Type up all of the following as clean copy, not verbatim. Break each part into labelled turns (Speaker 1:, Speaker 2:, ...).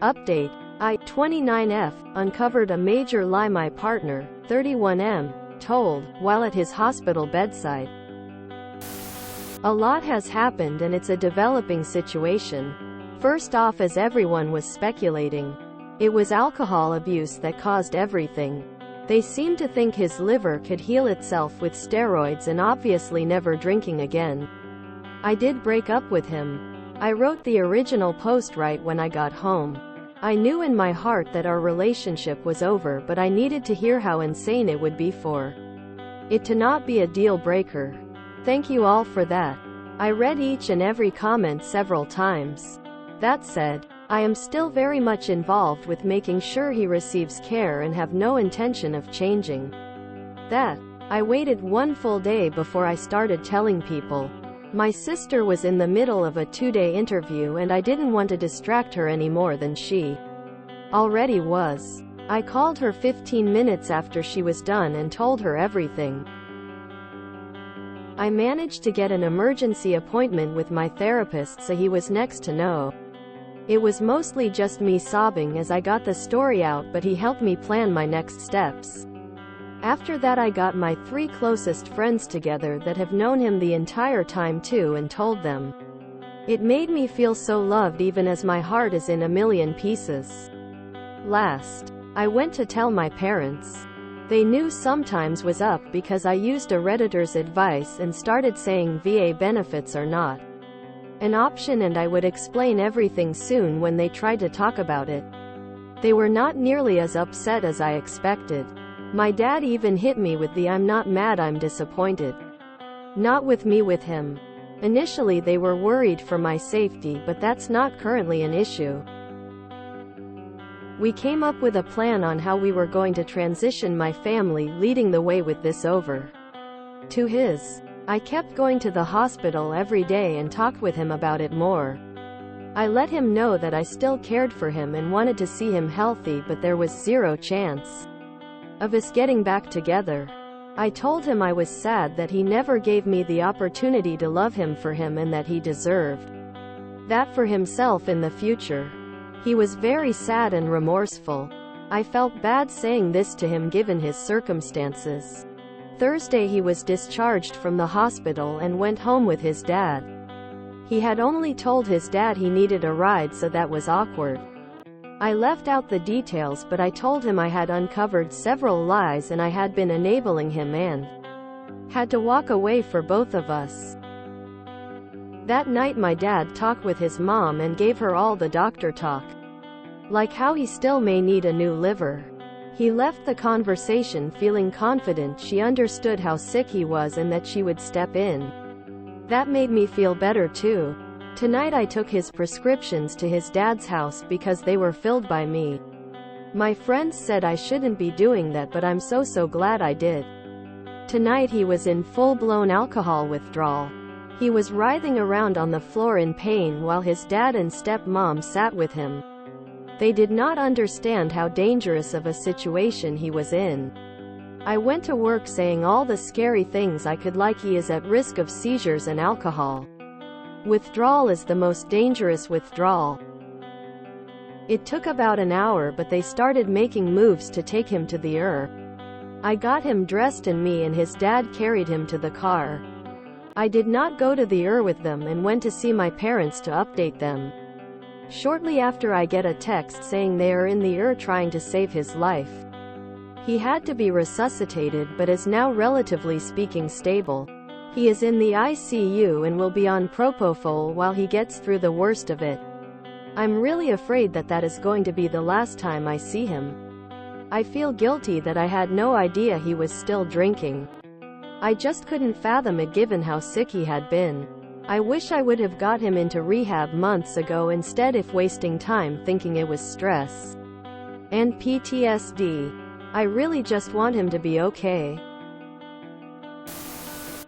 Speaker 1: Update. I, 29F, uncovered a major lie my partner, 31M, told, while at his hospital bedside. A lot has happened and it's a developing situation. First off, as everyone was speculating, it was alcohol abuse that caused everything. They seemed to think his liver could heal itself with steroids and obviously never drinking again. I did break up with him. I wrote the original post right when I got home. I knew in my heart that our relationship was over, but I needed to hear how insane it would be for it to not be a deal breaker. Thank you all for that. I read each and every comment several times. That said, I am still very much involved with making sure he receives care and have no intention of changing that. I waited one full day before I started telling people. My sister was in the middle of a 2-day interview and I didn't want to distract her any more than she already was. I called her 15 minutes after she was done and told her everything. I managed to get an emergency appointment with my therapist, so he was next to know. It was mostly just me sobbing as I got the story out, but he helped me plan my next steps. After that, I got my 3 closest friends together that have known him the entire time too and told them. It made me feel so loved even as my heart is in a million pieces. Last, I went to tell my parents. They knew sometimes was up because I used a Redditor's advice and started saying VA benefits are not an option, and I would explain everything soon when they tried to talk about it. They were not nearly as upset as I expected. My dad even hit me with the "I'm not mad, I'm disappointed. Not with me, with him." Initially they were worried for my safety, but that's not currently an issue. We came up with a plan on how we were going to transition my family, leading the way with this over to his. I kept going to the hospital every day and talked with him about it more. I let him know that I still cared for him and wanted to see him healthy, but there was zero chance of us getting back together. I told him I was sad that he never gave me the opportunity to love him for him and that he deserved that for himself in the future. He was very sad and remorseful. I felt bad saying this to him given his circumstances. Thursday he was discharged from the hospital and went home with his dad. He had only told his dad he needed a ride, so that was awkward. I left out the details, but I told him I had uncovered several lies and I had been enabling him and had to walk away for both of us. That night my dad talked with his mom and gave her all the doctor talk, like how he still may need a new liver. He left the conversation feeling confident she understood how sick he was and that she would step in. That made me feel better too. Tonight I took his prescriptions to his dad's house because they were filled by me. My friends said I shouldn't be doing that, but I'm so glad I did. Tonight he was in full-blown alcohol withdrawal. He was writhing around on the floor in pain while his dad and stepmom sat with him. They did not understand how dangerous of a situation he was in. I went to work saying all the scary things I could, like he is at risk of seizures and alcohol withdrawal is the most dangerous withdrawal. It took about an hour, but they started making moves to take him to the ER. I got him dressed and me and his dad carried him to the car. I did not go to the ER with them and went to see my parents to update them. Shortly after I get a text saying they are in the ER trying to save his life. He had to be resuscitated but is now relatively speaking stable. He is in the ICU and will be on propofol while he gets through the worst of it. I'm really afraid that that is going to be the last time I see him. I feel guilty that I had no idea he was still drinking. I just couldn't fathom it given how sick he had been. I wish I would have got him into rehab months ago instead of wasting time thinking it was stress and PTSD. I really just want him to be okay.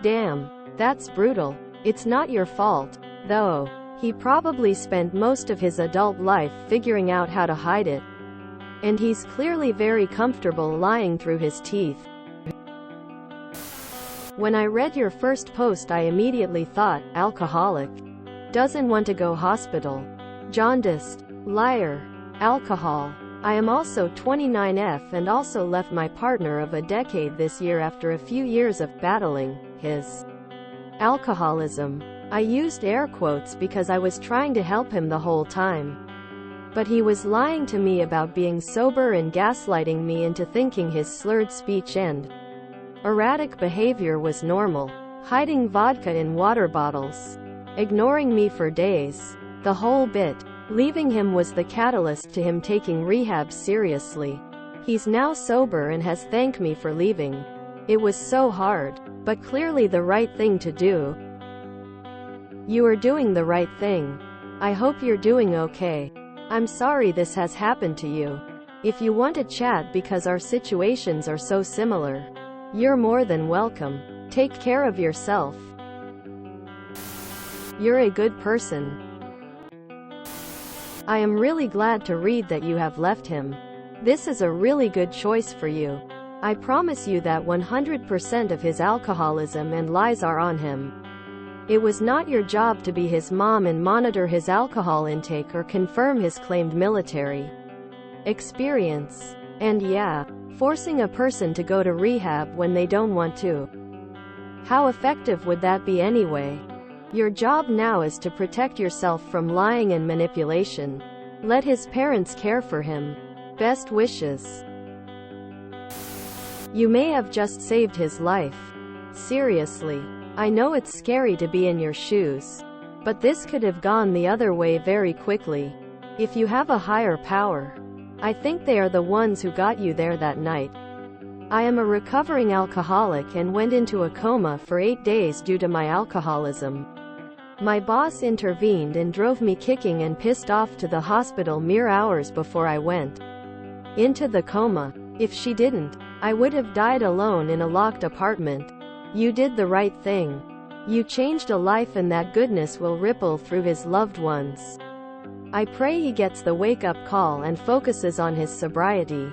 Speaker 1: Damn, that's brutal. It's not your fault, though. He probably spent most of his adult life figuring out how to hide it. And he's clearly very comfortable lying through his teeth. When I read your first post I immediately thought, alcoholic. Doesn't want to go hospital. Jaundiced. Liar. Alcohol. I am also 29F and also left my partner of a decade this year after a few years of battling his alcoholism. I used air quotes because I was trying to help him the whole time. But he was lying to me about being sober and gaslighting me into thinking his slurred speech and erratic behavior was normal. Hiding vodka in water bottles. Ignoring me for days. The whole bit. Leaving him was the catalyst to him taking rehab seriously. He's now sober and has thanked me for leaving. It was so hard, but clearly the right thing to do. You are doing the right thing. I hope you're doing okay. I'm sorry this has happened to you. If you want to chat because our situations are so similar, you're more than welcome. Take care of yourself. You're a good person. I am really glad to read that you have left him. This is a really good choice for you. I promise you that 100% of his alcoholism and lies are on him. It was not your job to be his mom and monitor his alcohol intake or confirm his claimed military experience. And yeah, forcing a person to go to rehab when they don't want to. How effective would that be anyway? Your job now is to protect yourself from lying and manipulation. Let his parents care for him. Best wishes. You may have just saved his life. Seriously. I know it's scary to be in your shoes. But this could have gone the other way very quickly. If you have a higher power. I think they are the ones who got you there that night. I am a recovering alcoholic and went into a coma for 8 days due to my alcoholism. My boss intervened and drove me kicking and pissed off to the hospital mere hours before I went into the coma. If she didn't, I would have died alone in a locked apartment. You did the right thing. You changed a life and that goodness will ripple through his loved ones. I pray he gets the wake-up call and focuses on his sobriety.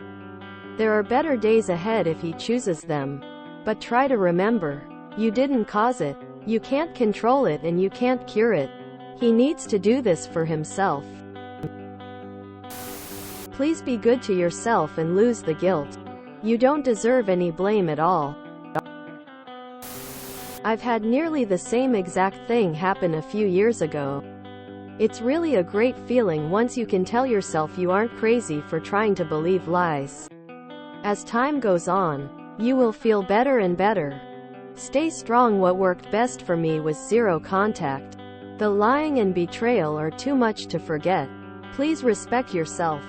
Speaker 1: There are better days ahead if he chooses them. But try to remember, you didn't cause it. You can't control it and you can't cure it. He needs to do this for himself. Please be good to yourself and lose the guilt. You don't deserve any blame at all. I've had nearly the same exact thing happen a few years ago. It's really a great feeling once you can tell yourself you aren't crazy for trying to believe lies. As time goes on, you will feel better and better. Stay strong. What worked best for me was zero contact. The lying and betrayal are too much to forget. Please respect yourself.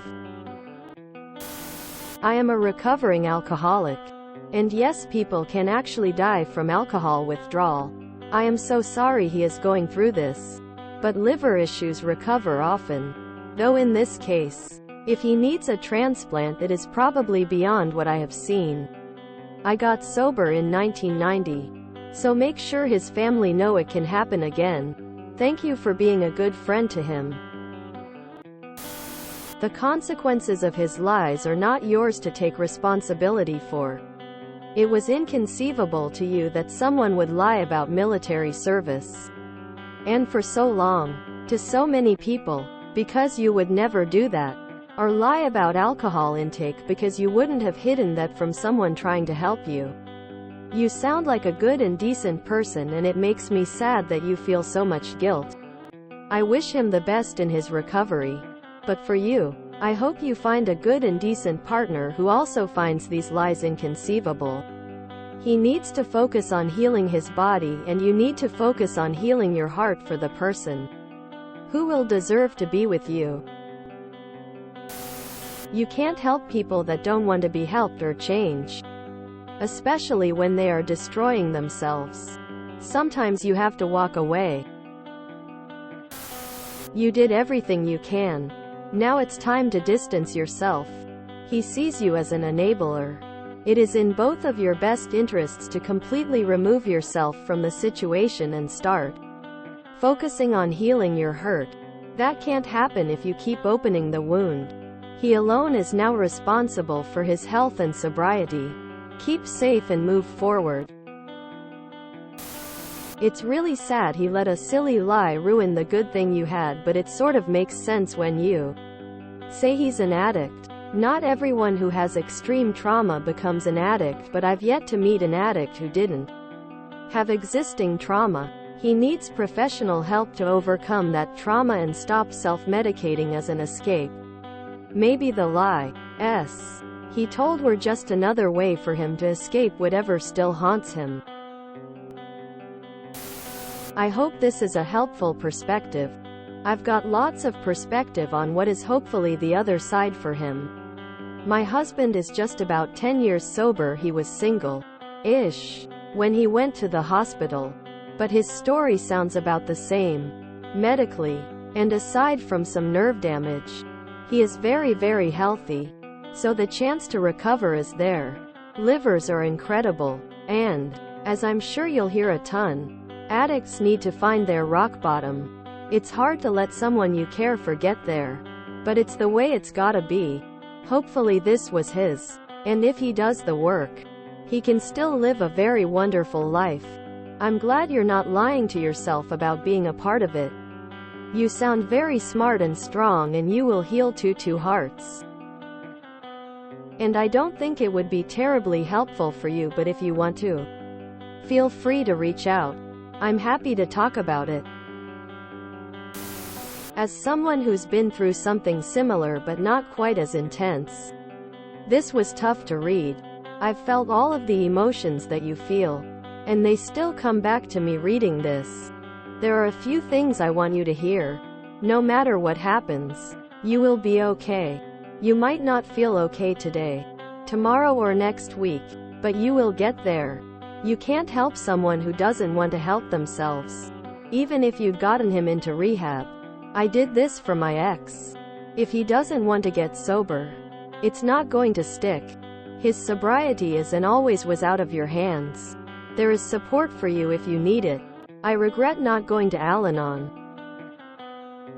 Speaker 1: I am a recovering alcoholic. And yes, people can actually die from alcohol withdrawal. I am so sorry he is going through this. But liver issues recover often. Though in this case, if he needs a transplant, it is probably beyond what I have seen. I got sober in 1990. So make sure his family know it can happen again. Thank you for being a good friend to him. The consequences of his lies are not yours to take responsibility for. It was inconceivable to you that someone would lie about military service. And for so long, to so many people, because you would never do that. Or lie about alcohol intake because you wouldn't have hidden that from someone trying to help you. You sound like a good and decent person and it makes me sad that you feel so much guilt. I wish him the best in his recovery. But for you, I hope you find a good and decent partner who also finds these lies inconceivable. He needs to focus on healing his body and you need to focus on healing your heart for the person who will deserve to be with you. You can't help people that don't want to be helped or change. Especially when they are destroying themselves. Sometimes you have to walk away. You did everything you can. Now it's time to distance yourself. He sees you as an enabler. It is in both of your best interests to completely remove yourself from the situation and start focusing on healing your hurt. That can't happen if you keep opening the wound. He alone is now responsible for his health and sobriety. Keep safe and move forward. It's really sad he let a silly lie ruin the good thing you had, but it sort of makes sense when you say he's an addict. Not everyone who has extreme trauma becomes an addict, but I've yet to meet an addict who didn't have existing trauma. He needs professional help to overcome that trauma and stop self-medicating as an escape. Maybe the lies he told were just another way for him to escape whatever still haunts him. I hope this is a helpful perspective. I've got lots of perspective on what is hopefully the other side for him. My husband is just about 10 years sober. He was single-ish when he went to the hospital. But his story sounds about the same medically. And aside from some nerve damage, he is very, very healthy. So the chance to recover is there. Livers are incredible. And, as I'm sure you'll hear a ton, addicts need to find their rock bottom. It's hard to let someone you care for get there. But it's the way it's gotta be. Hopefully this was his. And if he does the work, he can still live a very wonderful life. I'm glad you're not lying to yourself about being a part of it. You sound very smart and strong, and you will heal two hearts. And I don't think it would be terribly helpful for you, but if you want to, feel free to reach out. I'm happy to talk about it. As someone who's been through something similar but not quite as intense, this was tough to read. I've felt all of the emotions that you feel, and they still come back to me reading this. There are a few things I want you to hear. No matter what happens, you will be okay. You might not feel okay today, tomorrow, or next week, but you will get there. You can't help someone who doesn't want to help themselves, even if you'd gotten him into rehab. I did this for my ex. If he doesn't want to get sober, it's not going to stick. His sobriety is and always was out of your hands. There is support for you if you need it. I regret not going to Al-Anon.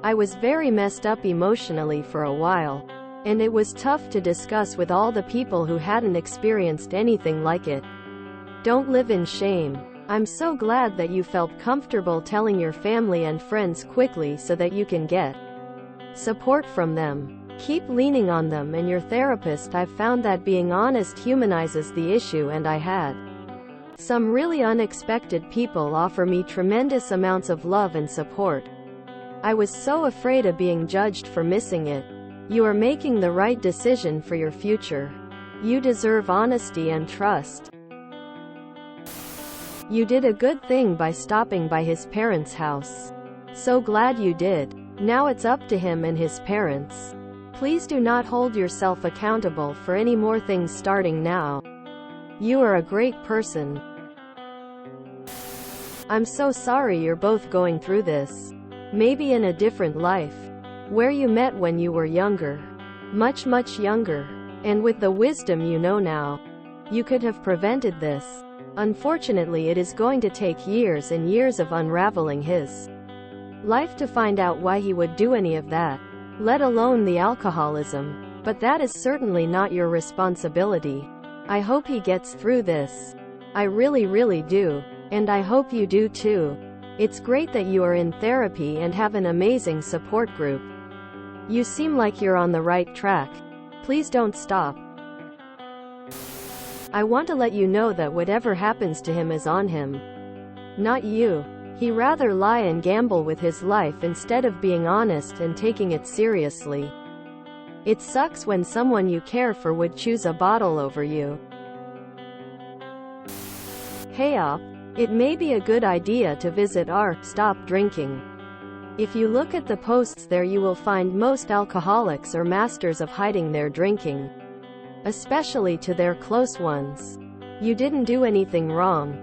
Speaker 1: I was very messed up emotionally for a while, and it was tough to discuss with all the people who hadn't experienced anything like it. Don't live in shame. I'm so glad that you felt comfortable telling your family and friends quickly so that you can get support from them. Keep leaning on them and your therapist. I've found that being honest humanizes the issue, and I had some really unexpected people offer me tremendous amounts of love and support. I was so afraid of being judged for missing it. You are making the right decision for your future. You deserve honesty and trust. You did a good thing by stopping by his parents' house. So glad you did. Now it's up to him and his parents. Please do not hold yourself accountable for any more things starting now. You are a great person. I'm so sorry you're both going through this. Maybe in a different life, where you met when you were younger, much younger, and with the wisdom you know now, you could have prevented this. Unfortunately, it is going to take years and years of unraveling his life to find out why he would do any of that, let alone the alcoholism. But that is certainly not your responsibility. I hope he gets through this. I really do. And I hope you do too. It's great that you are in therapy and have an amazing support group. You seem like you're on the right track. Please don't stop. I want to let you know that whatever happens to him is on him, not you. He rather lie and gamble with his life instead of being honest and taking it seriously. It sucks when someone you care for would choose a bottle over you. Hey op, it may be a good idea to visit our Stop Drinking. If you look at the posts there, you will find most alcoholics are masters of hiding their drinking, especially to their close ones. You didn't do anything wrong.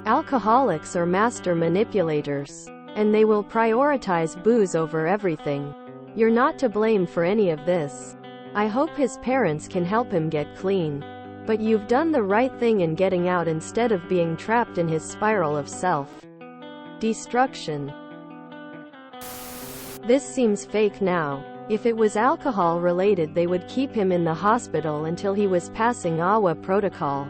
Speaker 1: Alcoholics are master manipulators, and they will prioritize booze over everything. You're not to blame for any of this. I hope his parents can help him get clean. But you've done the right thing in getting out instead of being trapped in his spiral of self-destruction. This seems fake now. If it was alcohol related, they would keep him in the hospital until he was passing AWA protocol.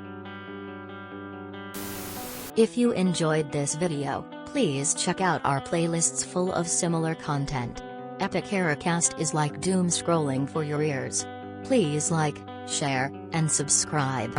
Speaker 2: If you enjoyed this video, please check out our playlists full of similar content. Epicaricast is like doom scrolling for your ears. Please like, share, and subscribe.